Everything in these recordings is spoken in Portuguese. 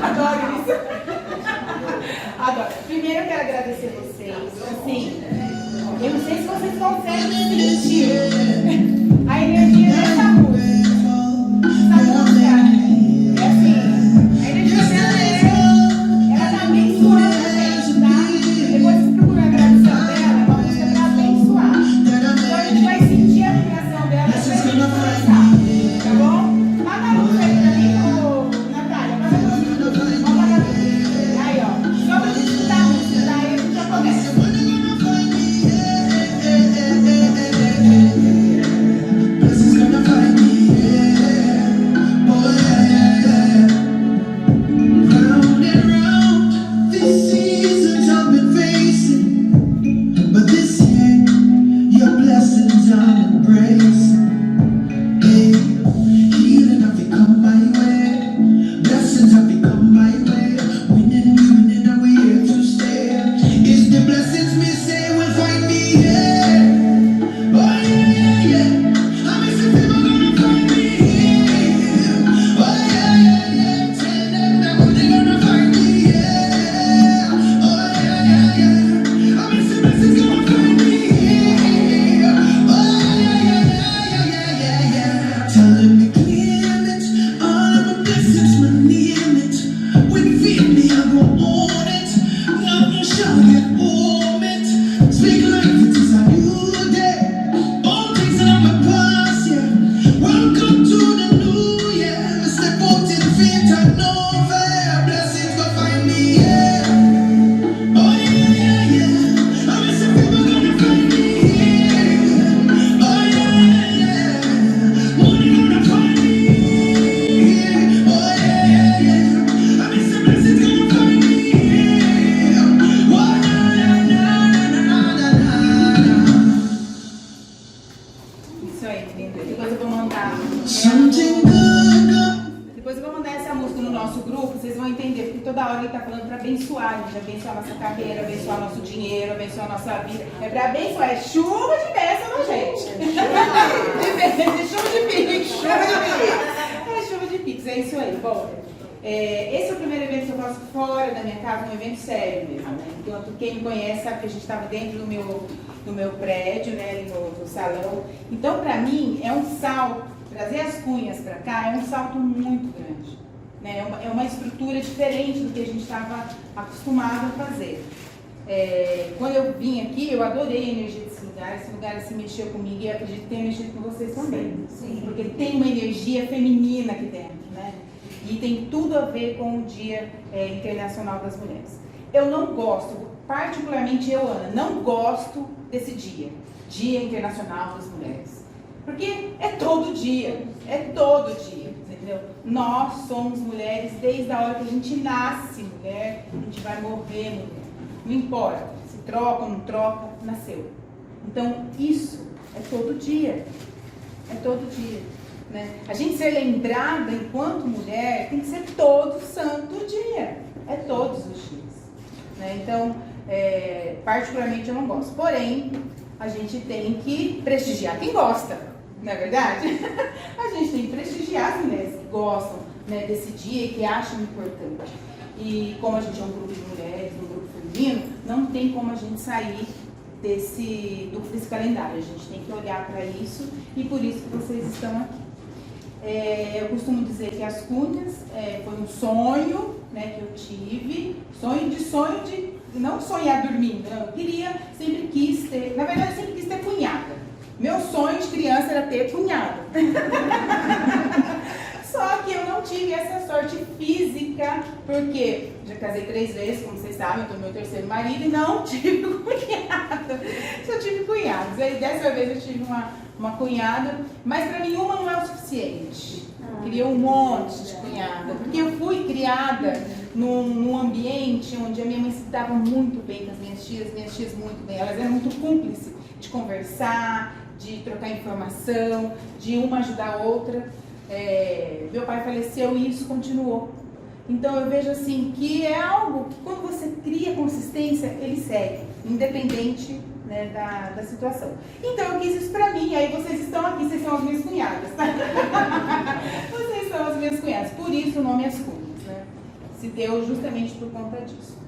Adoro isso. Adoro. Primeiro eu quero agradecer vocês. Assim, eu não sei se vocês conseguem sentir a energia dessa música. Essa música é assim, a energia dela ela tá abençoando a gente, tá? Depois vocês procuram a gravação dela, é uma música pra abençoar. Então a gente vai sentir a vibração dela pra gente começar, tá bom? Paga a luz aí pra mim, Natália, paga a luz. Vamos apagar a luz. Aí, ó, só pra gente escutar a música, tá? Aí a gente já começa. Depois eu vou mandar essa música no nosso grupo, vocês vão entender, porque toda hora ele está falando para abençoar, gente, abençoar a nossa carreira, abençoar nosso dinheiro, abençoar a nossa vida. É para abençoar, é chuva de bênção, gente. É chuva de pix. É chuva de pix, é isso aí. Bom, esse é o primeiro evento que eu faço fora da minha casa, um evento sério mesmo, né? Então, quem me conhece sabe que a gente estava dentro do meu prédio, né, ali no salão. Então, para mim, é um salto. Trazer as cunhas para cá é um salto muito grande, né? É uma estrutura diferente do que a gente estava acostumado a fazer. Quando eu vim aqui, eu adorei a energia desse lugar. Esse lugar se mexeu comigo e eu acredito que tenha mexido com vocês também. Sim. Porque tem uma energia feminina aqui dentro, né? E tem tudo a ver com o Dia Internacional das Mulheres. Eu não gosto, particularmente eu, Ana, não gosto desse dia, Dia Internacional das Mulheres. Porque é todo dia, entendeu? Nós somos mulheres desde a hora que a gente nasce mulher, a gente vai morrer mulher. Não importa, se troca ou não troca, nasceu. Então, isso é todo dia, né? A gente ser lembrada enquanto mulher tem que ser todo santo dia, é todos os dias, né? Então, particularmente eu não gosto, porém, a gente tem que prestigiar quem gosta. Não é verdade? A gente tem que prestigiar as mulheres que gostam, né, desse dia e que acham importante. E como a gente é um grupo de mulheres, um grupo feminino, não tem como a gente sair desse calendário. A gente tem que olhar para isso e por isso que vocês estão aqui. Eu costumo dizer que as cunhas foi um sonho, né, que eu tive, sonho de não sonhar dormindo, não. Eu sempre quis ter, na verdade eu sempre quis ter cunhada. Meu sonho de criança era ter cunhado. Só que eu não tive essa sorte física, porque já casei 3 vezes, como vocês sabem, eu tô no meu 3º marido e não tive cunhado. Só tive cunhados. Aí dessa vez eu tive uma cunhada, mas para mim uma não é o suficiente. Eu queria um monte de cunhada, porque eu fui criada num ambiente onde a minha mãe se dava muito bem com as minhas tias muito bem. Elas eram muito cúmplices de conversar, de trocar informação, de uma ajudar a outra. Meu pai faleceu e isso continuou. Então eu vejo assim que é algo que quando você cria consistência, ele segue, independente, né, da situação. Então eu quis isso pra mim, aí vocês estão aqui, vocês são as minhas cunhadas, tá? Vocês são as minhas cunhadas, por isso o nome é as cunhas, né? se deu justamente por conta disso.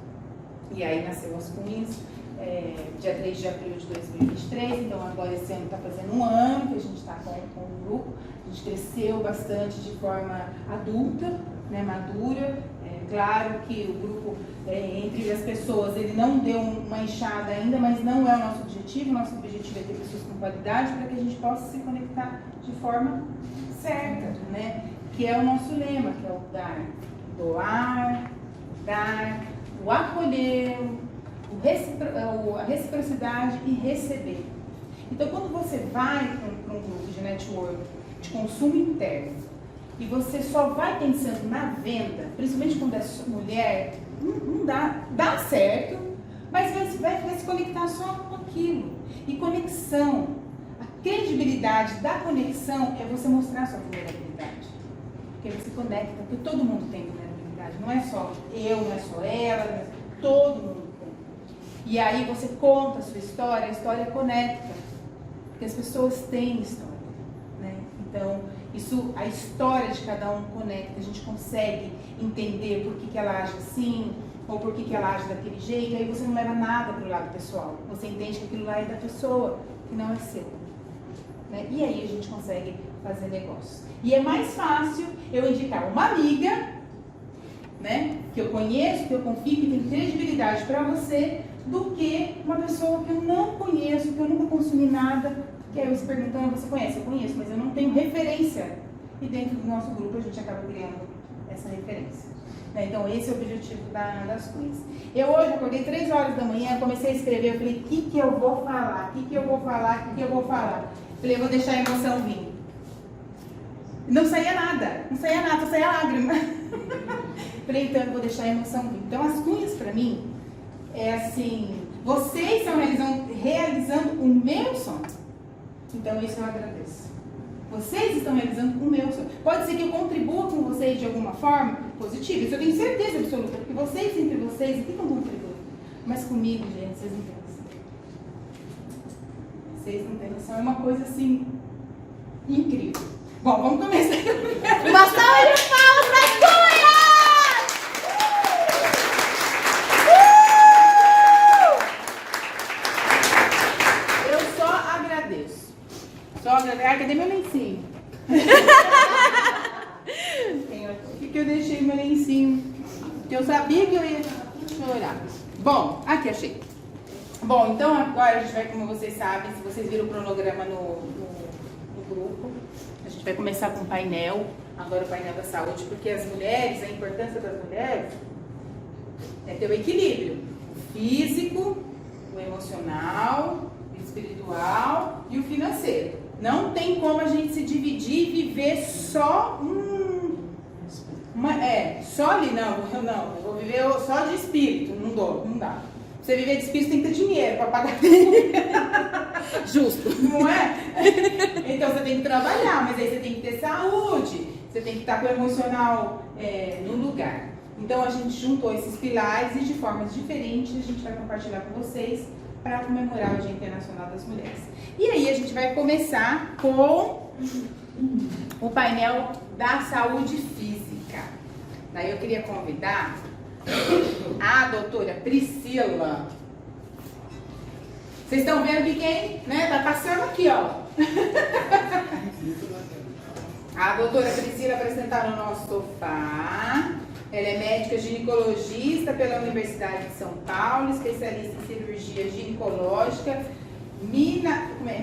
E aí nasceu as cunhas, dia 3 de abril de 2023, então agora esse ano está fazendo um ano que a gente está com o grupo. A gente cresceu bastante de forma adulta, né, madura. Claro que o grupo, entre as pessoas, ele não deu uma enxada ainda, mas não é o nosso objetivo. O nosso objetivo é ter pessoas com qualidade para que a gente possa se conectar de forma certa, né? Que é o nosso lema, que é o dar, doar, dar, o acolher, a reciprocidade e receber. Então, quando você vai para um grupo de network, de consumo interno, e você só vai pensando na venda, principalmente quando é mulher, não dá certo, mas vai se conectar só com aquilo. E conexão, a credibilidade da conexão é você mostrar a sua vulnerabilidade. Porque você conecta, porque todo mundo tem vulnerabilidade. Não é só eu, não é só ela, todo mundo tem. E aí você conta a sua história, a história conecta. Porque as pessoas têm história, né? Então, a história de cada um conecta, a gente consegue entender por que ela age assim, ou por que ela age daquele jeito, aí você não leva nada para o lado pessoal, você entende que aquilo lá é da pessoa, que não é seu. Né? E aí a gente consegue fazer negócio. E é mais fácil eu indicar uma amiga, né, que eu conheço, que eu confio, que tem credibilidade para você, do que uma pessoa que eu não conheço, que eu nunca consumi nada. Que aí você perguntando, você conhece? Eu conheço, mas eu não tenho referência. E dentro do nosso grupo a gente acaba criando essa referência. Né? Então esse é o objetivo das coisas. Eu hoje acordei 3 horas da manhã, comecei a escrever, eu falei, o que eu vou falar? O que eu vou falar? O que eu vou falar? Falei, eu vou deixar a emoção vir. Não saía nada, só saía lágrima. Falei, então eu vou deixar a emoção vir. Então as cunhas para mim é assim, vocês estão realizando o meu sonho. Então isso eu agradeço. Vocês estão realizando o meu sonho. Pode ser que eu contribua com vocês de alguma forma positiva, isso eu tenho certeza absoluta, porque vocês entre vocês, o que eu contribuo? Mas comigo, gente, vocês não têm noção. Vocês não têm noção. É uma coisa assim incrível. Bom, vamos começar. Uma salva de palmas para Cunha! Cadê meu lencinho? Por que eu deixei meu lencinho? Porque eu sabia que eu ia chorar. Bom, aqui achei. Bom, então agora a gente vai, como vocês sabem, se vocês viram o cronograma no grupo, a gente vai começar com o painel, agora o painel da saúde, porque as mulheres, a importância das mulheres é ter o equilíbrio. O físico, o emocional, o espiritual e o financeiro. Não tem como a gente se dividir e viver só só ali, não, eu vou viver só de espírito, não dá. Pra você viver de espírito tem que ter dinheiro para pagar. Justo. Não é? Então você tem que trabalhar, mas aí você tem que ter saúde, você tem que estar com o emocional no lugar. Então a gente juntou esses pilares e de formas diferentes a gente vai compartilhar com vocês para comemorar o Dia Internacional das Mulheres. E aí a gente vai começar com o painel da saúde física. Daí eu queria convidar a doutora Priscila. Vocês estão vendo que quem, né, tá passando aqui, ó. A doutora Priscila vai sentar no nosso sofá. Ela é médica ginecologista pela Universidade de São Paulo, especialista em cirurgia ginecológica, minimamente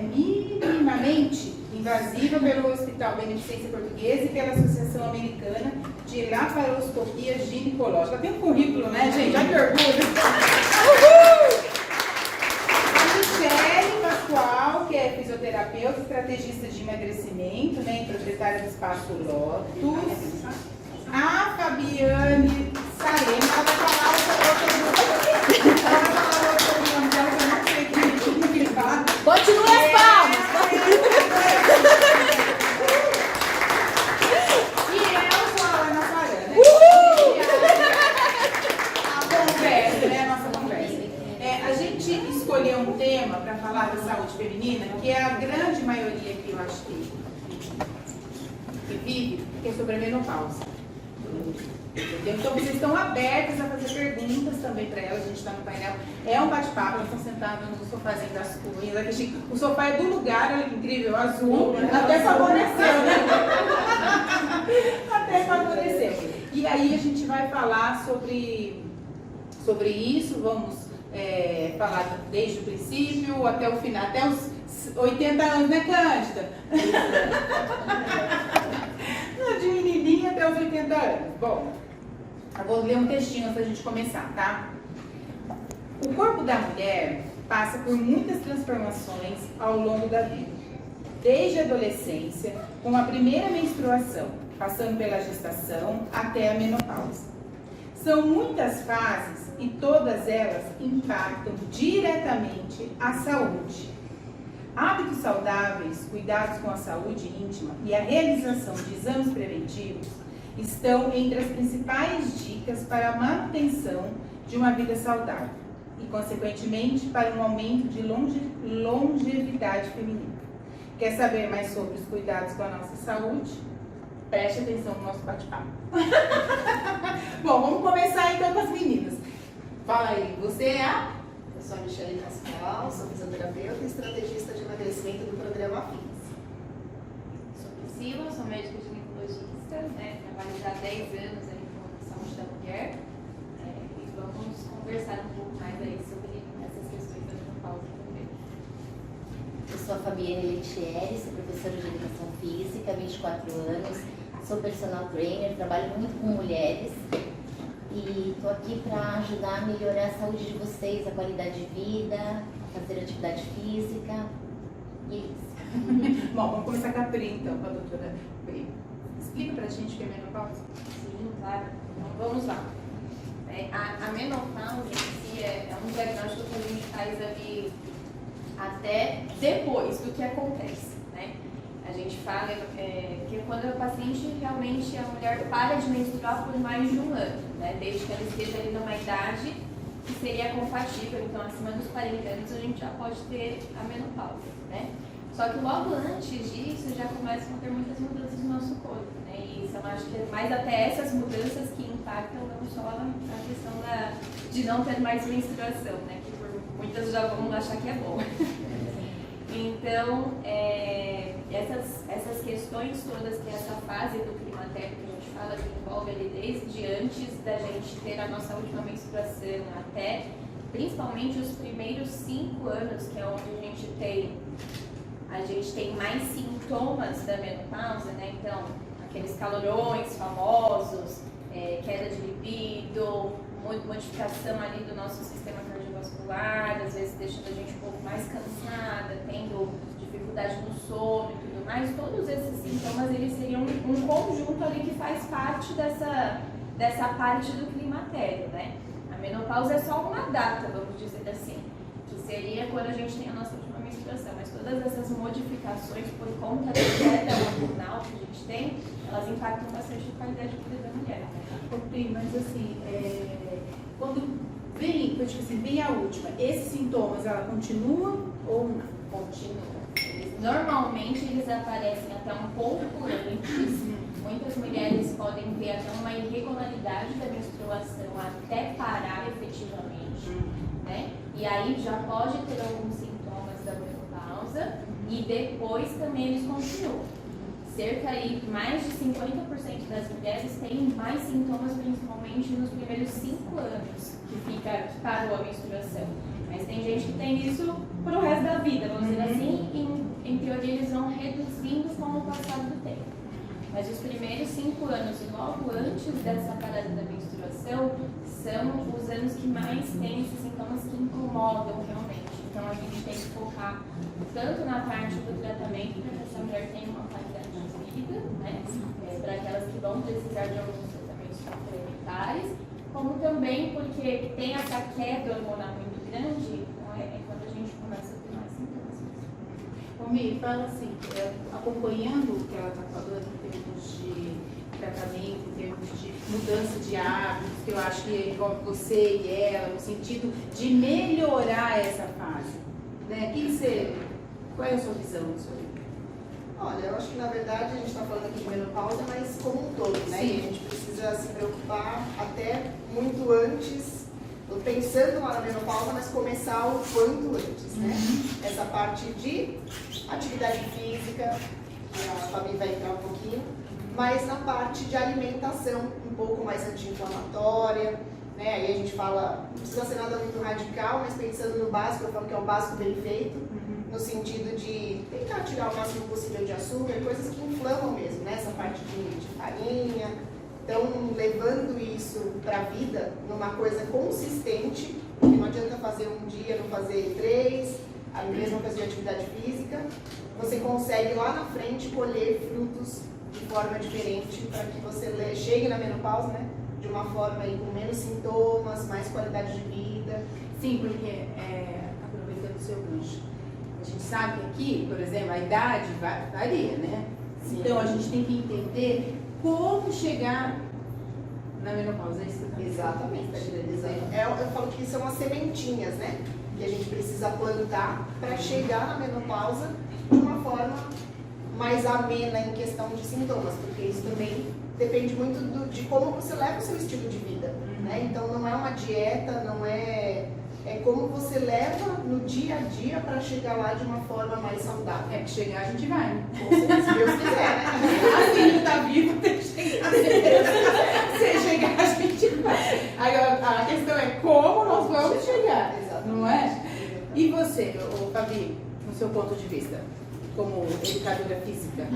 invasiva pelo Hospital Beneficência Portuguesa e pela Associação Americana de Laparoscopia Ginecológica. Tem um currículo, né, gente? Olha que orgulho! Uhul! A Michele Pascoal, que é fisioterapeuta, estrategista de emagrecimento, né, proprietária do Espaço Lotus. A Fabiane Sarema, ela vai falar outro nome dela, que eu não sei que ele fala. Continue as palmas! E eu sou a Ana Farana, né? A conversa, né? A nossa conversa. A gente escolheu um tema para falar da saúde feminina, que é a grande maioria que eu acho que vive, que é sobre a menopausa. Entendeu? Então vocês estão abertas a fazer perguntas também para elas, a gente está no painel. É um bate-papo, elas estão sentadas no sofazinho das cunhas. O sofá é do lugar, olha que incrível, azul, até favoreceu, né? Até favoreceu. E aí a gente vai falar sobre isso, vamos falar desde o princípio até o final, até os 80 anos, né, Cândida? De menininha até os 80 anos. Bom, eu vou ler um textinho antes da gente começar, tá? O corpo da mulher passa por muitas transformações ao longo da vida. Desde a adolescência, com a primeira menstruação, passando pela gestação até a menopausa. São muitas fases e todas elas impactam diretamente a saúde. Hábitos saudáveis, cuidados com a saúde íntima e a realização de exames preventivos estão entre as principais dicas para a manutenção de uma vida saudável e, consequentemente, para um aumento de longevidade feminina. Quer saber mais sobre os cuidados com a nossa saúde? Preste atenção no nosso bate-papo. Bom, vamos começar então com as meninas. Fala aí, você é a? Eu sou a Michele Pascal, sou fisioterapeuta e estrategista de emagrecimento do programa FIS. Sou Priscila, sou médica ginecologista, né? Trabalho já há 10 anos aí com a saúde da mulher. E vamos conversar um pouco mais aí sobre essas questões da menopausa também. Eu sou a Fabienne Letieri, sou professora de educação física, 24 anos, sou personal trainer, trabalho muito com mulheres e estou aqui para ajudar a melhorar a saúde de vocês, a qualidade de vida, a fazer atividade física e isso. Bom, vamos começar com a Pri, então, com a doutora Pri. Explica pra gente o que é menopausa. Sim, claro. Então vamos lá. A menopausa em si é um diagnóstico que a gente faz ali até depois do que acontece, né? A gente fala que quando o paciente realmente, a mulher para de menstruar por mais de um ano, né? Desde que ela esteja ali numa idade que seria compatível, então acima dos 40 anos a gente já pode ter a menopausa, né? Só que logo antes disso já começam a ter muitas mudanças no nosso corpo, né? E isso eu acho que é mais até essas mudanças que impactam não só a questão de não ter mais menstruação, né? Que por muitas já vão achar que é bom. Então, essas questões todas, que essa fase do climatério que a gente fala, que envolve ali desde antes da gente ter a nossa última menstruação até, principalmente os primeiros 5 anos, que é onde a gente tem mais sintomas da menopausa, né? Então, aqueles calorões famosos, queda de libido, modificação ali do nosso sistema cardiovascular, às vezes deixando a gente um pouco mais cansada, tendo dificuldade no sono e tudo mais. Todos esses sintomas, eles seriam um conjunto ali que faz parte dessa parte do climatério, né? A menopausa é só uma data, vamos dizer assim, que seria quando a gente tem a nossa última menstruação, mas todas essas modificações por conta da dieta hormonal que a gente tem, elas impactam bastante a qualidade de vida da mulher. Pri, mas assim, quando vem a última, esses sintomas, ela continua ou não? Continua. Normalmente eles aparecem até um pouco antes. Muitas mulheres podem ter até uma irregularidade da menstruação até parar efetivamente, né? E aí já pode ter alguns sintomas da menopausa e depois também eles continuam. Cerca aí, mais de 50% das mulheres têm mais sintomas, principalmente nos primeiros 5 anos que parou a menstruação. Mas tem gente que tem isso pro resto da vida, vamos dizer assim, e em teoria eles vão reduzindo com o passar do tempo. Mas os primeiros 5 anos, logo antes dessa parada da menstruação, são os anos que mais tem esses sintomas que incomodam realmente. Então a gente tem que focar tanto na parte do tratamento, para que essa mulher tenha uma qualidade de vida, né? Para aquelas que vão precisar de alguns tratamentos complementares, como também porque tem essa queda hormonal muito grande, então quando a gente começa a ter mais sintomas. Ô Mi, fala assim, acompanhando o que ela está falando em termos de tratamento, em termos de mudança de hábitos, que eu acho que envolve você e ela, no sentido de melhorar essa fase, né? Qual é a sua visão sobre isso? Olha, eu acho que na verdade a gente está falando aqui de menopausa, mas como um todo, né? Sim. E a gente precisa precisa se preocupar até muito antes, pensando lá na menopausa, mas começar o quanto antes, né? Essa parte de atividade física, que a Fabi vai entrar um pouquinho, mas na parte de alimentação, um pouco mais anti-inflamatória, né? Aí a gente fala, não precisa ser nada muito radical, mas pensando no básico, eu falo que é o básico bem feito, no sentido de tentar tirar o máximo possível de açúcar, coisas que inflamam mesmo, né? Essa parte de farinha. Então, levando isso para a vida, numa coisa consistente, porque não adianta fazer um dia, não fazer 3, a mesma coisa de atividade física, você consegue lá na frente colher frutos de forma diferente para que você chegue na menopausa, né? De uma forma aí, com menos sintomas, mais qualidade de vida. Sim, porque, aproveitando o seu gancho, a gente sabe que aqui, por exemplo, a idade varia, né? Sim. Então a gente tem que entender como chegar na menopausa. É isso que eu Exatamente. estou querendo dizer. Eu falo que são as sementinhas, né? Que a gente precisa plantar para chegar na menopausa de uma forma mais amena em questão de sintomas, porque isso também depende muito de como você leva o seu estilo de vida, né? Então não é uma dieta, não é... É como você leva no dia a dia para chegar lá de uma forma mais saudável. É que chegar a gente vai, né? Se Deus quiser, né? Assim, tá vivo, tem que chegar. Se chegar, a gente vai. Agora, a questão é como nós vamos chegar, não é? E você, Fabi, no seu ponto de vista, como educadora física?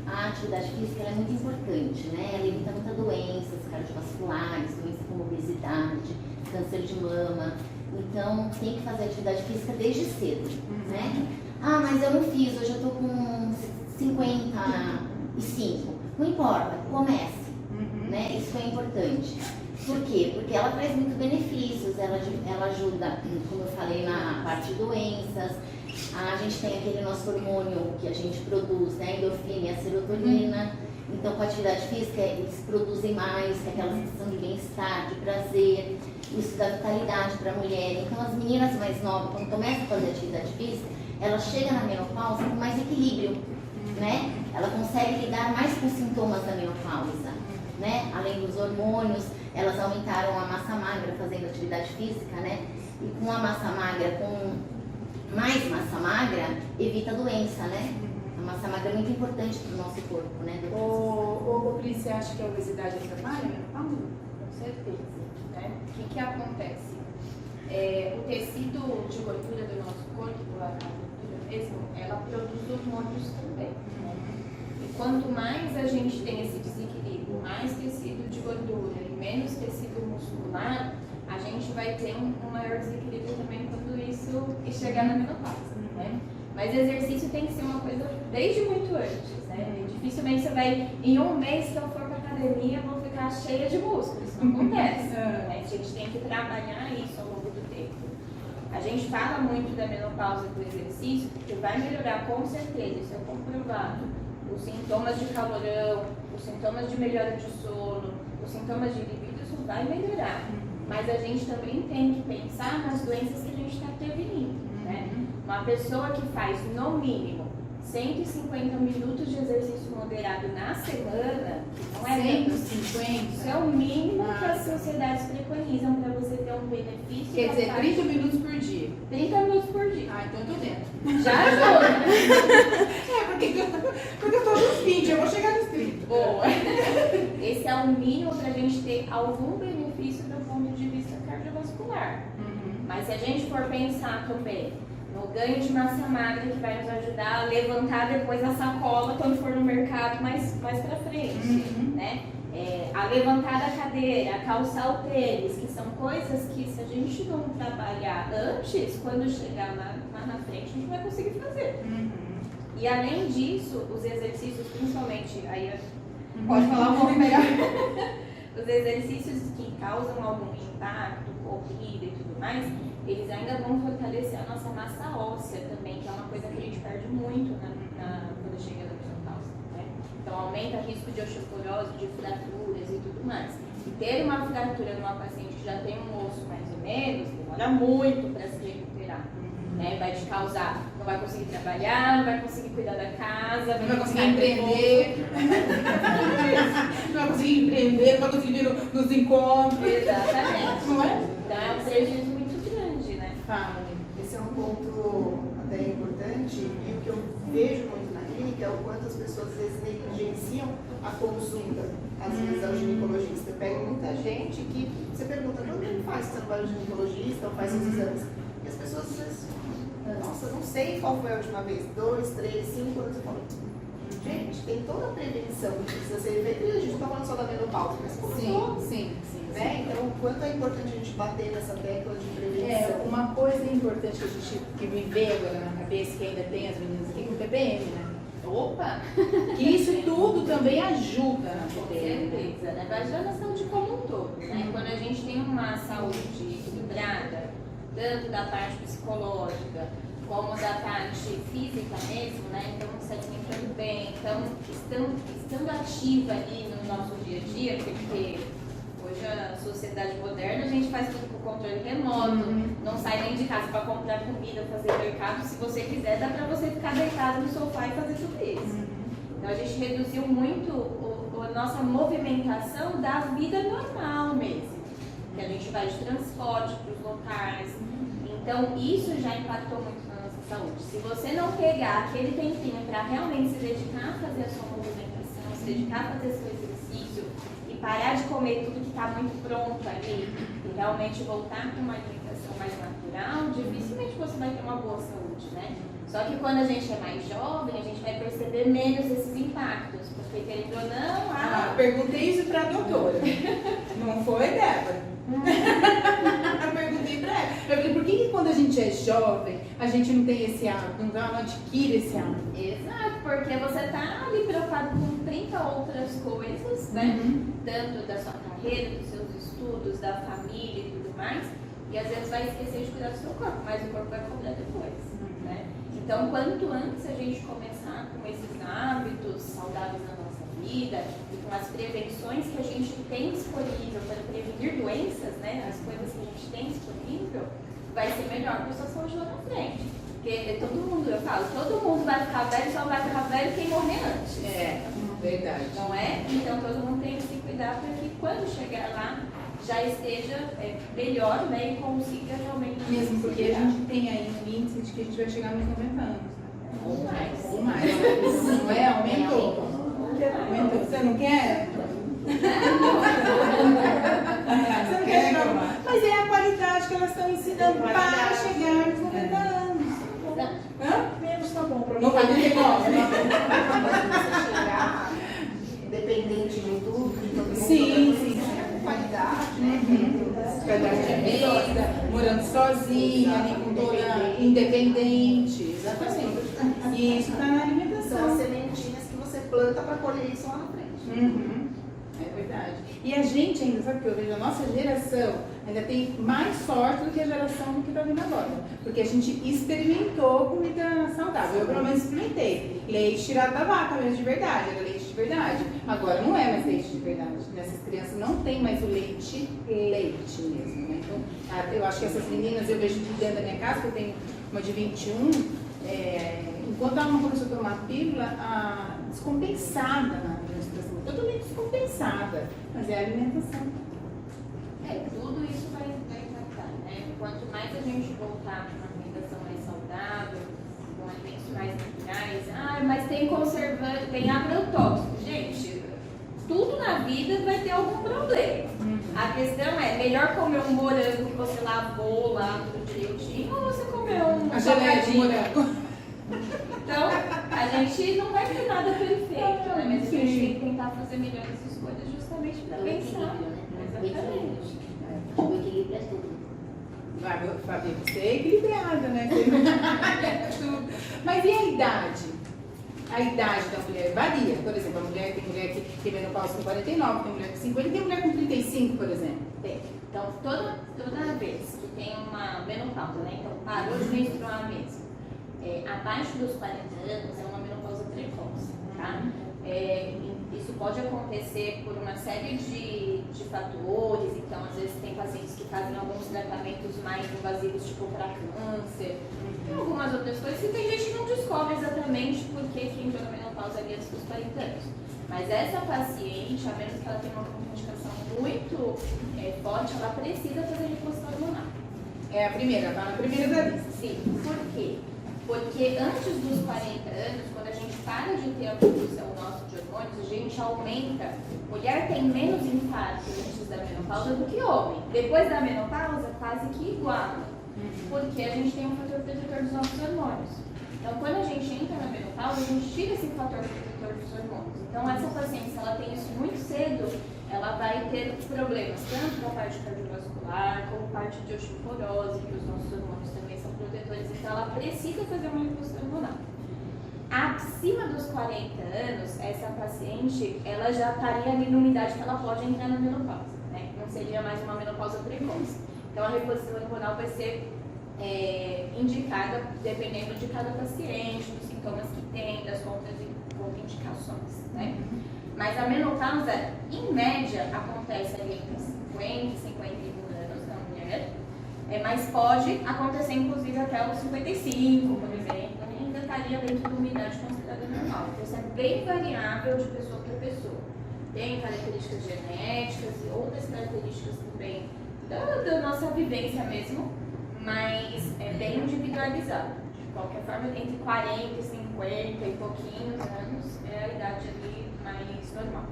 A atividade física ela é muito importante, né? Ela evita muitas doenças cardiovasculares, doenças como obesidade, câncer de mama. Então, tem que fazer atividade física desde cedo, né? Ah, mas eu não fiz, hoje eu tô com 55. Não importa, comece, né? Isso é importante. Por quê? Porque ela traz muitos benefícios, ela ajuda, como eu falei, na parte de doenças. A gente tem aquele nosso hormônio que a gente produz, né? A endorfina e a serotonina. Então, com a atividade física, eles produzem mais, que é aquela sensação de bem-estar, de prazer. Isso dá vitalidade para a mulher. Então, as meninas mais novas, quando começam a fazer atividade física, ela chega na menopausa com mais equilíbrio, né? Ela consegue lidar mais com os sintomas da menopausa, né? Além dos hormônios, elas aumentaram a massa magra fazendo atividade física, né? E com a massa magra, com mais massa magra, evita a doença, né? A massa magra é muito importante para o nosso corpo, né? Ô, Pri, você acha que a obesidade atrapalha a menopausa? Com certeza. Né? O que acontece? O tecido de gordura do nosso corpo, a gordura mesmo, ela produz hormônios também. Né? E quanto mais a gente tem esse desequilíbrio, mais tecido de gordura e menos tecido muscular, a gente vai ter um maior desequilíbrio também quando isso chegar na menopausa. Né? Mas exercício tem que ser uma coisa desde muito antes. Né? Dificilmente você vai, em um mês que eu for para academia, vou ficar cheia de músculos. Isso não acontece. Né? A gente tem que trabalhar isso ao longo do tempo. A gente fala muito da menopausa do exercício, porque vai melhorar com certeza, isso é comprovado. Os sintomas de calorão, os sintomas de melhora de sono, os sintomas de libido, isso vai melhorar. Mas a gente também tem que pensar nas doenças que a gente está prevenindo. Né? Uma pessoa que faz, no mínimo, 150 minutos de exercício moderado na semana, não é menos. 150? Isso é o mínimo que as sociedades preconizam para você ter um benefício. Quer dizer, 30 minutos por dia. 30 minutos por dia. Ah, então eu tô dentro. Já ajuda, É, porque eu tô nos 20, eu vou chegar nos 30. Boa. Esse é o mínimo para a gente ter algum benefício do ponto de vista cardiovascular. Mas se a gente for pensar também no ganho de massa magra, que vai nos ajudar a levantar depois a sacola quando for no mercado mais pra frente, né? A levantar da cadeira, a calçar o tênis, que são coisas que se a gente não trabalhar antes, quando chegar lá na frente, a gente vai conseguir fazer. E além disso, os exercícios, principalmente, aí Pode falar um pouco melhor. os exercícios que causam algum impacto, corrida e tudo mais, eles ainda vão fortalecer a nossa massa óssea também, que é uma coisa que a gente perde muito quando chega na menopausa, né? Então aumenta o risco de osteoporose, de fraturas e tudo mais. E ter uma fratura numa paciente que já tem um osso mais ou menos, demora muito para se recuperar. Né? Vai te causar, não vai conseguir trabalhar, não vai conseguir cuidar da casa, Não vai conseguir empreender. Não vai conseguir vender, não vai conseguir nos encontros. Exatamente. Não é? Então é um prejuízo muito grande, né? Fala. Esse é um ponto até importante e o que eu vejo muito na clínica é o quanto as pessoas às vezes negligenciam a consulta, às vezes ao ginecologista. Eu pego muita gente que você pergunta, quando ele faz que você não vai ao ginecologista ou faz os exames? E as pessoas às vezes, nossa, eu não sei qual foi a última vez, 2, 3, 5 anos, eu falo, gente, tem toda a prevenção que precisa ser feita e a gente está falando só da menopausa, mas como todo, Sim. né? Então, o quanto é importante a gente bater nessa tecla de prevenção. Uma coisa importante que me veio agora na cabeça, que ainda tem as meninas aqui, com TPM, né? Opa! Que isso tudo também ajuda na Com TPM. Né? certeza, né? Vai ajudar na saúde como um todo, né? Quando a gente tem uma saúde equilibrada, tanto da parte psicológica como da parte física mesmo, né? Então, se alimentando bem, então, estando ativa ali no nosso dia a dia, porque hoje a sociedade moderna, a gente faz tudo com controle remoto, não sai nem de casa para comprar comida, fazer mercado. Se você quiser, dá para você ficar deitado no sofá e fazer tudo isso. Então a gente reduziu muito a nossa movimentação da vida normal mesmo. Que a gente vai de transporte para os locais. Então isso já impactou muito na nossa saúde. Se você não pegar aquele tempinho para realmente se dedicar a fazer a sua movimentação, se dedicar a fazer seu exercício, parar de comer tudo que está muito pronto ali e realmente voltar para uma alimentação mais natural, dificilmente você vai ter uma boa saúde, né? Só que quando a gente é mais jovem, a gente vai perceber menos esses impactos, porque querendo ou não... Perguntei isso para a doutora, não foi, Débora? Perguntei para ela. Eu falei, por que quando a gente é jovem, a gente não tem esse hábito, não adquire esse hábito? Exato, porque você está ali preocupado com 30 outras coisas, né? Tanto da sua carreira, dos seus estudos, da família e tudo mais, e às vezes vai esquecer de cuidar do seu corpo, mas o corpo vai cobrar depois, né? Então, quanto antes a gente começar com esses hábitos saudáveis na nossa vida e com as prevenções que a gente tem disponível para prevenir doenças, né? As coisas que a gente tem disponível, vai ser melhor para a sua saúde lá na frente. Porque todo mundo, eu falo, todo mundo vai ficar velho, só vai ficar velho quem morrer antes. É, verdade. Não é? Então todo mundo tem que se cuidar para que quando chegar lá já esteja melhor, né? E consiga realmente. Mesmo porque a gente tem aí um índice de que a gente vai chegar nos 90 anos. Ou mais. Ou mais. Não é? Aumentou. Aumentou. Você não quer? Você não quer chegar? Mas é a qualidade que elas estão ensinando para chegar nos 90 anos. Menos tá bom para 99. Você chegar independente de tudo, de todo mundo, Sim. qualidade, né? Qualidade de vida, morando sozinha, ali com toda independente. Exatamente. E isso está na São as alimentação. sementinhas que você planta para colher isso lá na frente. É verdade. E a gente ainda, sabe o que eu vejo? A nossa geração ainda tem mais sorte do que a geração que está vindo agora. Porque a gente experimentou comida saudável. Eu pelo menos experimentei. Leite tirado da vaca mesmo de verdade, era leite de verdade. Agora não é mais leite de verdade. Nessas crianças não tem mais o leite mesmo. Né? Então, eu acho que essas meninas, eu vejo de dentro da minha casa, que eu tenho uma de 21, enquanto ela não começou a tomar pílula, descompensada na menstruação, totalmente descompensada, mas é a alimentação. Tudo isso vai impactar, né? Quanto mais a gente voltar para uma alimentação mais saudável, com alimentos mais naturais, mas tem conservante, tem agrotóxico. Gente, tudo na vida vai ter algum problema. A questão é, melhor comer um morango que você lavou lá tudo direitinho, ou você comer um A geleia de morango. Então, a gente não vai ter nada perfeito, né? Mas a gente tem que tentar fazer melhores escolhas justamente para O pensar. equilíbrio, né? O Exatamente. equilíbrio. O equilíbrio é tudo. Vai, Fabi, você é equilibrada, né? Mas e a idade? A idade da mulher varia. Por exemplo, tem mulher que tem menopausa com 49, tem mulher com 50, tem mulher com 35, por exemplo. Tem. Então, toda vez que tem uma menopausa, né? Então, parou de menstruar mesmo. Abaixo dos 40 anos é uma menopausa precoce, tá? Isso pode acontecer por uma série de fatores. Então, às vezes tem pacientes que fazem alguns tratamentos mais invasivos, tipo para câncer, e algumas outras coisas, e tem gente que não descobre exatamente por que entrou na menopausa ali antes dos 40 anos. Mas essa paciente, a menos que ela tenha uma contraindicação muito forte, ela precisa fazer reposição hormonal. É a primeira, tá na primeira da lista. Sim. Por quê? Porque antes dos 40 anos, quando a gente para de ter a produção nossa de hormônios, a gente aumenta. Mulher tem menos infarto antes da menopausa do que homem. Depois da menopausa, quase que igual. Porque a gente tem um fator protetor dos nossos hormônios. Então, quando a gente entra na menopausa, a gente tira esse fator protetor dos hormônios. Então, essa paciente, se ela tem isso muito cedo, ela vai ter problemas tanto da parte cardiovascular, como parte de osteoporose, que os nossos hormônios também são protetores. Então, ela precisa fazer uma reposição hormonal. Acima dos 40 anos, essa paciente, ela já estaria ali numa idade que ela pode entrar na menopausa, né? Não seria mais uma menopausa precoce. Então, a reposição hormonal vai ser indicada dependendo de cada paciente, dos sintomas que tem, das contraindicações, né? Mas a menopausa, em média, acontece ali entre 50 e 51 anos na mulher, mas pode acontecer inclusive até os 55, por exemplo, ainda estaria dentro de uma idade considerada normal. Então, isso é bem variável de pessoa para pessoa. Tem características genéticas e outras características também da nossa vivência mesmo, mas é bem individualizado. De qualquer forma, entre 40 e 50 e pouquinhos anos é a idade ali mais normal.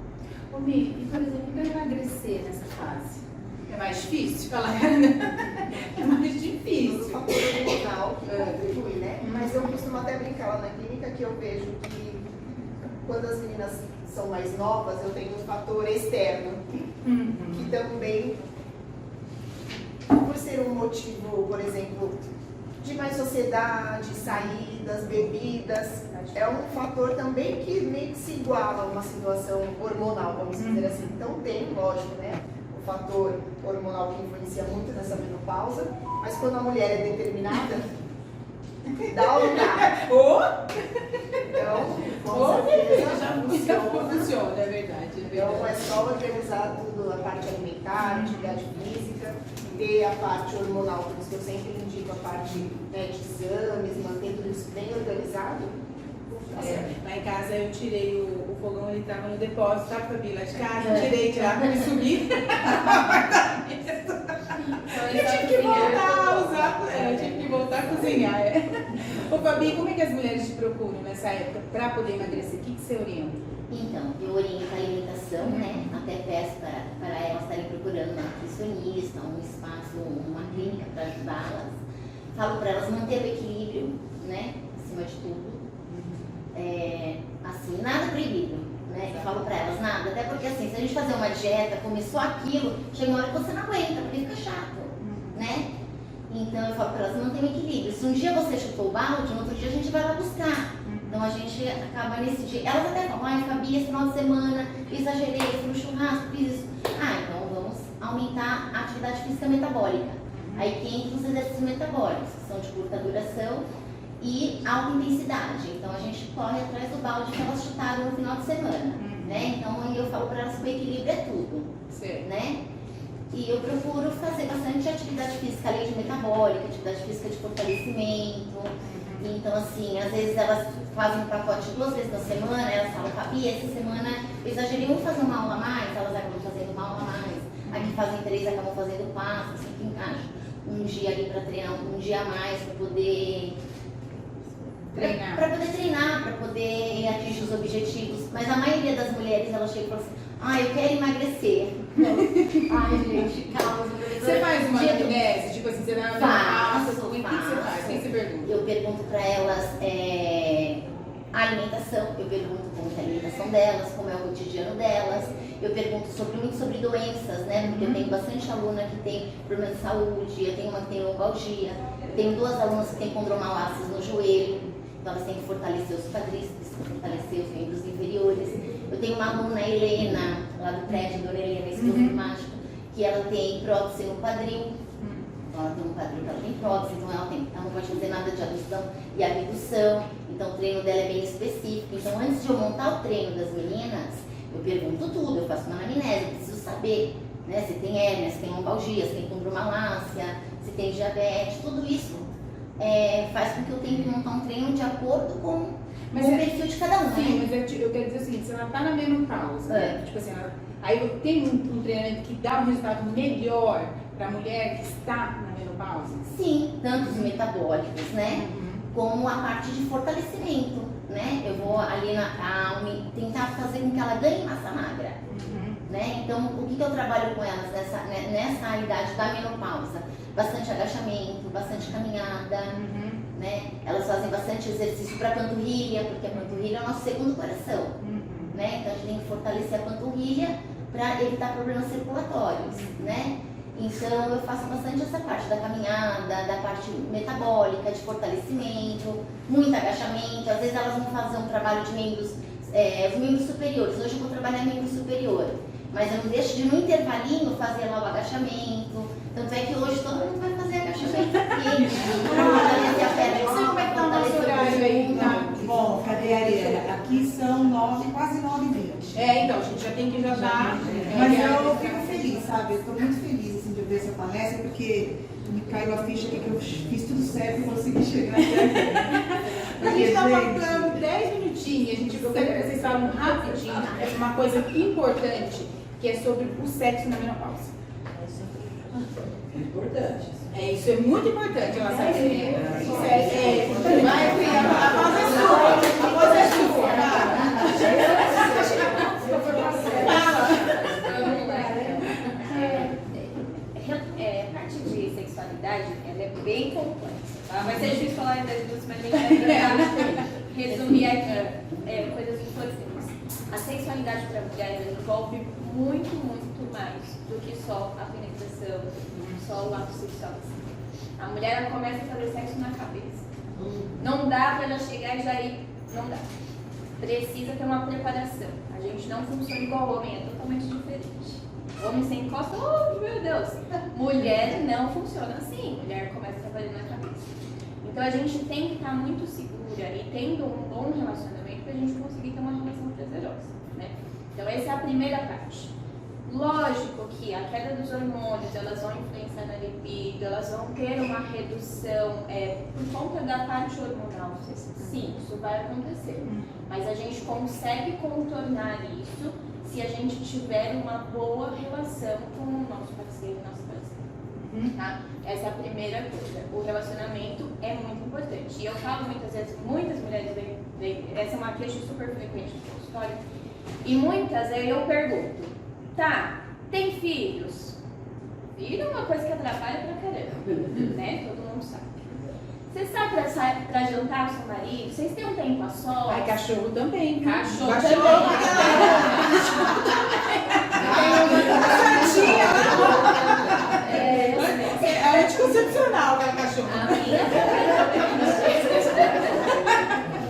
Ô Mi, e por exemplo, para emagrecer nessa fase? É mais difícil falar, né? É mais O difícil. fator hormonal que contribui, né? Mas eu costumo até brincar lá na clínica que eu vejo que quando as meninas são mais novas, eu tenho um fator externo, que também, por ser um motivo, por exemplo, de mais sociedade, saídas, bebidas, é um fator também que meio que se iguala a uma situação hormonal, vamos dizer assim. Então tem, lógico, né, o fator hormonal que influencia muito nessa menopausa, mas quando a mulher é determinada, dá ou não dá? Então, com certeza, Já funciona, é verdade. Então é só organizar tudo, a parte alimentar, atividade física, ter a parte hormonal, por isso que eu sempre indico a parte, né, de exames, manter tudo isso bem organizado. Lá em casa eu tirei o fogão, ele estava no depósito, tá, Fabi? Lá de casa, eu tirei de lá para ele subir. Eu tive que voltar a usar, eu tive que voltar a cozinhar. Ô Fabi, como é que as mulheres te procuram nessa época para poder emagrecer? O que você orienta? Então, eu oriento a alimentação, né? Até peço para elas estarem procurando uma nutricionista, um espaço, uma clínica para ajudá-las. Falo para elas manter o equilíbrio, né? Acima de tudo. Assim, nada proibido, né? Eu falo para elas, nada. Até porque, assim, se a gente fazer uma dieta, comer só aquilo, chega uma hora que você não aguenta, porque fica chato, né? Então, eu falo para elas, manter o equilíbrio. Se um dia você chutou o balde, no outro dia a gente vai lá buscar. Então a gente acaba nesse dia. Elas até falam, ai Fabi, esse final de semana exagerei, fui no churrasco, fiz isso. Então vamos aumentar a atividade física metabólica. Aí que entra os exercícios metabólicos, que são de curta duração e alta intensidade. Então a gente corre atrás do balde que elas chutaram no final de semana. Né? Então eu falo para elas que o equilíbrio é tudo. Certo. Né? E eu procuro fazer bastante atividade física, além de metabólica, atividade física de fortalecimento. Então, assim, às vezes elas fazem um pacote 2 vezes na semana, elas falam, Fabi, essa semana eu exagerei, vamos fazer uma aula a mais, elas acabam fazendo uma aula a mais. Aqui fazem 3, acabam fazendo 4, sempre encaixa. Um dia ali para treinar, um dia a mais para poder Treinar. Para poder treinar, para poder atingir os objetivos. Mas a maioria das mulheres, elas chegam e falam assim, eu quero emagrecer. Ai, gente, calma. Você faz uma anamnese? Tipo assim, você vai faço. O que você faz? O que você pergunta? Eu pergunto para elas a alimentação, eu pergunto como é a alimentação delas, como é o cotidiano delas. Eu pergunto muito sobre doenças, né? Porque eu tenho bastante aluna que tem problema de saúde, eu tenho uma que tem lombalgia, eu tenho 2 alunas que têm condromalácias no joelho, então elas têm que fortalecer os quadríceps, fortalecer os membros inferiores. Eu tenho uma aluna, Helena, lá do prédio, Dona Helena, escleromática, que ela tem prótese no quadril. Então ela tem um quadril que ela tem prótese, então ela não pode fazer nada de adução e abdução. Então o treino dela é bem específico. Então antes de eu montar o treino das meninas, eu pergunto tudo, eu faço uma anamnese, eu preciso saber, né, se tem hérnia, se tem lombalgia, se tem condromalácia, se tem diabetes, tudo isso faz com que eu tenha que montar um treino de acordo com Mas com o é- perfil de cada um, Sim, né? mas eu quero dizer o seguinte, se ela tá na menopausa, É. tipo assim, aí tem um treinamento que dá um resultado melhor para a mulher que está na menopausa? Sim, tanto os metabólicos, né? Uhum. Como a parte de fortalecimento, né? Eu vou ali tentar fazer com que ela ganhe massa magra, Uhum. né? Então, o que eu trabalho com elas nessa idade da menopausa? Bastante agachamento, bastante caminhada, Uhum. né? Elas fazem bastante exercício para panturrilha, porque a panturrilha é o nosso segundo coração, Uhum. né? Então, a gente tem que fortalecer a panturrilha para evitar problemas circulatórios, né? Então, eu faço bastante essa parte da caminhada, da parte metabólica, de fortalecimento, muito agachamento. Às vezes elas vão fazer um trabalho de membros, os membros superiores. Hoje eu vou trabalhar membro superior, mas eu não deixo de, no intervalinho, fazer lá o agachamento. Tanto é que hoje todo mundo vai fazer agachamento aqui. Fortalecer a perna, Não sei como é que tá o nosso fortalecer o horário aí, bumbum. tá? Bom, cadê a Ariana? Aqui são 9, quase 9h20. Então, a gente já tem que já. Mas eu fico feliz, sabe? Eu estou muito feliz assim, de ver essa palestra, porque me caiu a ficha aqui que eu fiz tudo certo e consegui chegar até aqui. A gente está Porque, faltando 10 minutinhos, eu quero que vocês falem rapidinho uma coisa importante, que é sobre o sexo na menopausa. Importante. Isso é muito importante ela saber. Vai, filha, a voz é sua. A voz é sua. Fala. Vamos lá. A parte de sexualidade, ela é bem complexa, tá? Vai ser difícil falar em 10 minutos, mas a gente vai tentar resumir aqui coisas importantes. A sexualidade para a mulher ela envolve muito, muito mais do que só a penetração, só o ato sexual. A mulher ela começa a fazer sexo na cabeça. Não dá para ela chegar e já ir. Não dá. Precisa ter uma preparação. A gente não funciona igual ao homem, é totalmente diferente. Homem sem encosta, oh meu Deus. Mulher não funciona assim. Mulher começa trabalhando na cabeça. Então a gente tem que estar muito segura e tendo um bom relacionamento para a gente conseguir ter uma relação prazerosa, né? Então essa é a primeira parte. Lógico que a queda dos hormônios, elas vão influenciar na libido, elas vão ter uma redução por conta da parte hormonal. Sim, isso vai acontecer. Mas a gente consegue contornar isso se a gente tiver uma boa relação com o nosso parceiro e nossa parceira. Tá? Essa é a primeira coisa. O relacionamento é muito importante. E eu falo muitas vezes, muitas mulheres vêm, essa é uma queixa super frequente no consultório, e muitas eu pergunto, tá, tem filhos? Filho é uma coisa que atrapalha pra caramba, né? Todo mundo sabe. Você sai pra jantar com seu marido? Vocês têm um tempo a sós? Ai, cachorro também. Cachorro É anticoncepcional, né, cachorro?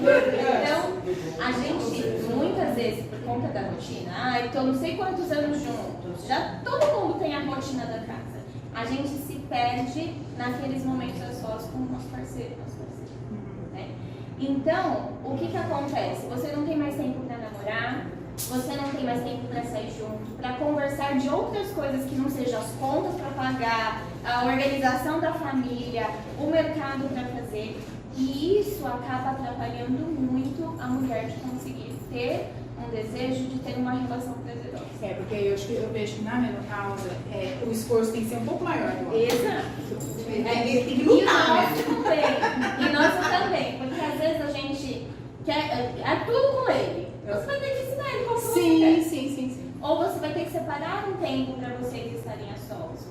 Então, a gente, muitas vezes, por conta da rotina, tô não sei quantos anos juntos, já todo mundo tem a rotina da casa. A gente se perde naqueles momentos a sós com o nosso parceiro, né? Então, o que acontece? Você não tem mais tempo para namorar, você não tem mais tempo para sair junto, para conversar de outras coisas que não sejam as contas para pagar, a organização da família, o mercado para fazer. E isso acaba atrapalhando muito a mulher de conseguir ter um desejo de ter uma relação prazerosa. Porque eu vejo que na menopausa o esforço tem que ser um pouco maior. Exato. Tem que E o lutar, né? nosso também. E nosso também. Porque às vezes a gente quer. É tudo com ele. Você vai ter que ensinar ele como você quer. Sim. Ou você vai ter que separar um tempo para vocês estarem a sós.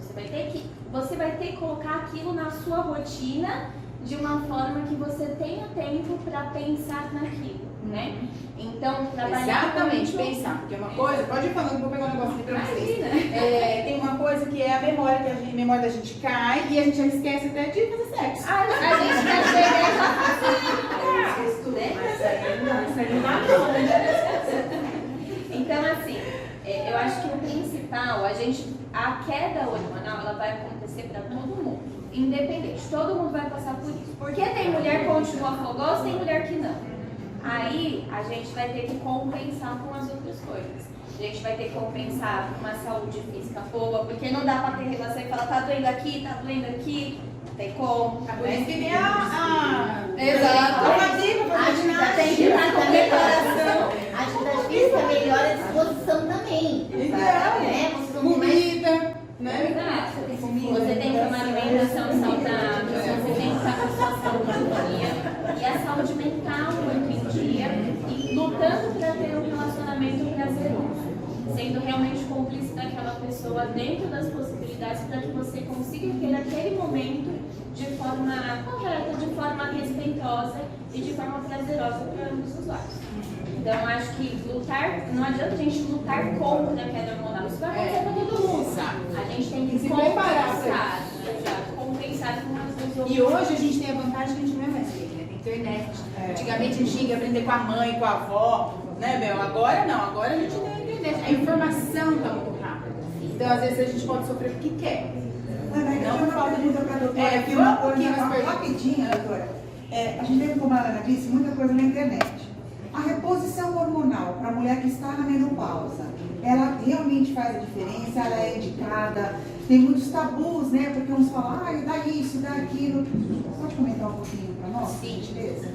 Você vai ter que colocar aquilo na sua rotina de uma forma que você tenha tempo para pensar naquilo, né? Então, trabalhar Exatamente, muito... pensar. Porque é uma coisa, pode ir falando, vou pegar um negócio aqui pra vocês. Imagina. Tem uma coisa que é a memória, que a memória da gente cai e a gente já esquece até de fazer sexo. A gente vai chegar já Então, assim, eu acho que o principal, a queda hormonal, ela vai acontecer para todo mundo, independente, todo mundo vai passar por isso. Porque tem mulher que continua fogosa, tem mulher que não. Aí, a gente vai ter que compensar com as outras coisas. A gente vai ter que compensar com uma saúde física boa, porque não dá para ter relação e falar, tá doendo aqui, Tem como. Por isso que tem a Exato. fadiga pra fazer Tem que ginástica. estar com preparação. A atividade física melhora a disposição também. Então, Né? Vocês vão ter mais comida, né? Exato. Você tem que ter uma alimentação saudável, você tem que estar com a sua saúde em dia e a saúde mental muito em dia e lutando para ter um relacionamento prazeroso, sendo realmente cúmplice daquela pessoa dentro das possibilidades para que você consiga ter aquele momento de forma correta, de forma respeitosa e de forma prazerosa para ambos os lados. Então, acho que não adianta a gente lutar contra a queda hormonal. Isso vai acontecer para todo mundo. A gente tem que se preparar compensar, compensar com as duas outras. E hoje a gente tem a vantagem que a gente não é mais feio, né? Tem internet. Antigamente a gente tinha que aprender com a mãe, com a avó, né, Bel? Agora não, agora a gente tem a internet. A informação está muito rápida. Então, às vezes, a gente pode sofrer porque quer. Não falta pergunta para a doutora. É, aqui vamos uma um pouquinho mais coisa perguntas. rapidinha, doutora. A gente vê, como a Ana disse, muita coisa na internet. A reposição hormonal para a mulher que está na menopausa, ela realmente faz a diferença? Ela é indicada? Tem muitos tabus, né? Porque uns falam, dá isso, dá aquilo. Pode comentar um pouquinho para nós? Sim. Beleza?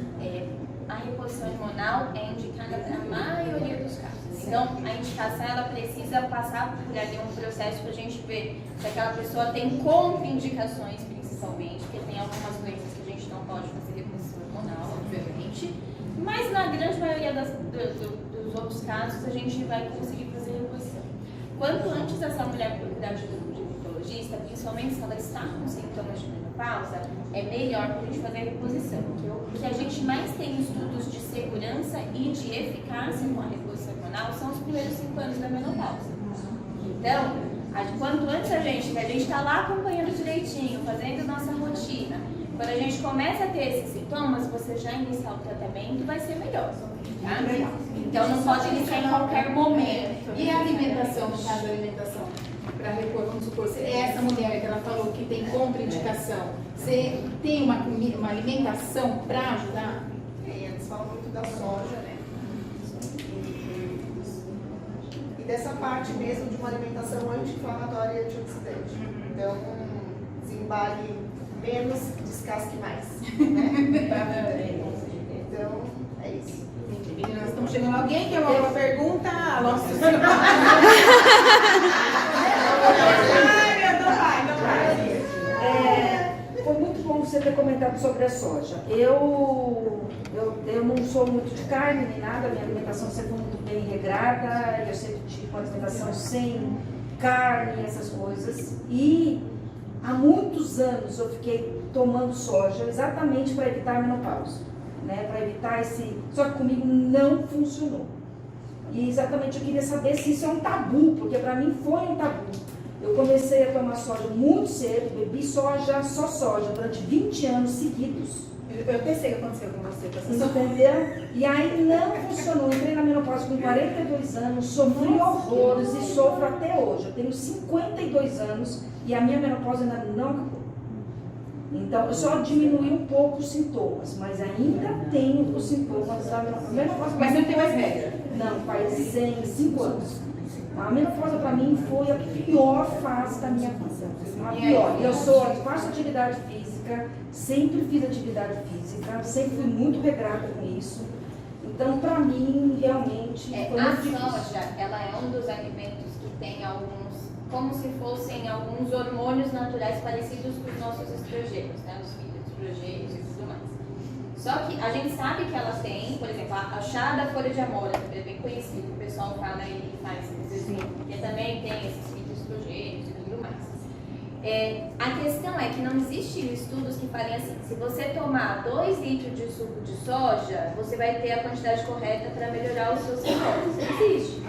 A reposição hormonal é indicada para a maioria dos casos. Então, a indicação ela precisa passar por ali um processo para a gente ver se aquela pessoa tem contraindicações, principalmente, porque tem algumas doenças que a gente não pode fazer reposição hormonal, obviamente. Mas na grande maioria dos outros casos, a gente vai conseguir fazer reposição. Quanto antes essa mulher procurar de ginecologista, principalmente se ela está com sintomas de menopausa, é melhor para a gente fazer a reposição. Porque a gente mais tem estudos de segurança e de eficácia com a reposição hormonal são os primeiros 5 anos da menopausa. Então, quanto antes a gente está lá acompanhando direitinho, fazendo nossa rotina, quando a gente começa a ter esses sintomas, você já iniciar o tratamento vai ser melhor. Tá? Então não pode iniciar em qualquer momento. E a alimentação, no caso da alimentação, para repor, vamos supor, se é essa mulher que ela falou que tem contraindicação, você tem uma alimentação para ajudar? Eles falam muito da soja, né? E dessa parte mesmo de uma alimentação anti-inflamatória e antioxidante. Então, desembale menos, descasque mais. Né? Então, é isso. Nós estamos chegando. Alguém quer uma pergunta? Alô? Foi muito bom você ter comentado sobre a soja. Eu não sou muito de carne nem nada, minha alimentação sempre foi muito bem regrada, eu sempre tive uma alimentação sem carne, essas coisas. E há muitos anos eu fiquei tomando soja exatamente para evitar a menopausa, né? Para evitar esse... Só que comigo não funcionou. E exatamente eu queria saber se isso é um tabu, porque para mim foi um tabu. Eu comecei a tomar soja muito cedo, bebi soja, só soja, durante 20 anos seguidos. Eu pensei o que aconteceu com você. Entendeu? E aí não funcionou. Entrei na menopausa com 42 anos, sofri horrores e sofro até hoje. Eu tenho 52 anos e a minha menopausa ainda não acabou. Então, eu só diminui um pouco os sintomas, mas ainda tenho os sintomas da menopausa. Mas não tem mais regra? Não, faz 5 anos. A menopausa para mim foi a pior fase da minha vida. A pior. Eu faço atividade física, sempre fiz atividade física, sempre fui muito regrada com isso. Então, para mim, realmente foi A muito difícil. soja, ela é um dos alimentos que tem alguns, como se fossem alguns hormônios naturais parecidos com os nossos estrogênios, né? Os fitoestrogênios e tudo mais. Só que a gente sabe que ela tem, por exemplo, a chá da folha de amora, que é bem conhecido, o pessoal fala e faz esse e também tem esses fitoestrogênios e tudo mais. A questão é que não existem estudos que falem assim, se você tomar 2 litros de suco de soja, você vai ter a quantidade correta para melhorar os seus sintomas. Não existe.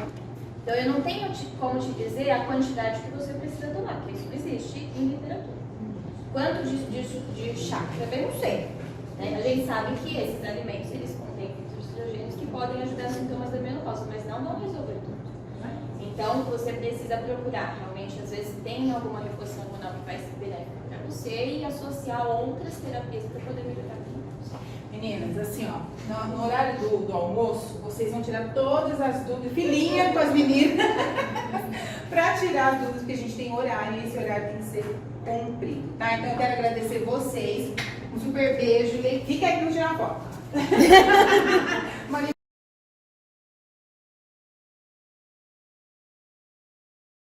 Então eu não tenho como te dizer a quantidade que você precisa tomar, porque isso não existe em literatura. Quanto de suco de chá, também não sei. Né? A gente sabe que esses alimentos, eles contêm fitoestrogênios que podem ajudar os sintomas da menopausa, mas não vão resolver tudo. Então, você precisa procurar, realmente, às vezes tem alguma reposição hormonal que vai ser benéfica para você e associar outras terapias para poder melhorar a menopausa. Meninas, assim, ó, no horário do almoço, vocês vão tirar todas as dúvidas, filinha com as meninas, pra tirar as dúvidas, porque a gente tem horário e esse horário tem que ser cumprido. Tá? Então eu quero agradecer vocês. Um super beijo. Fica aí pra eu tirar uma foto.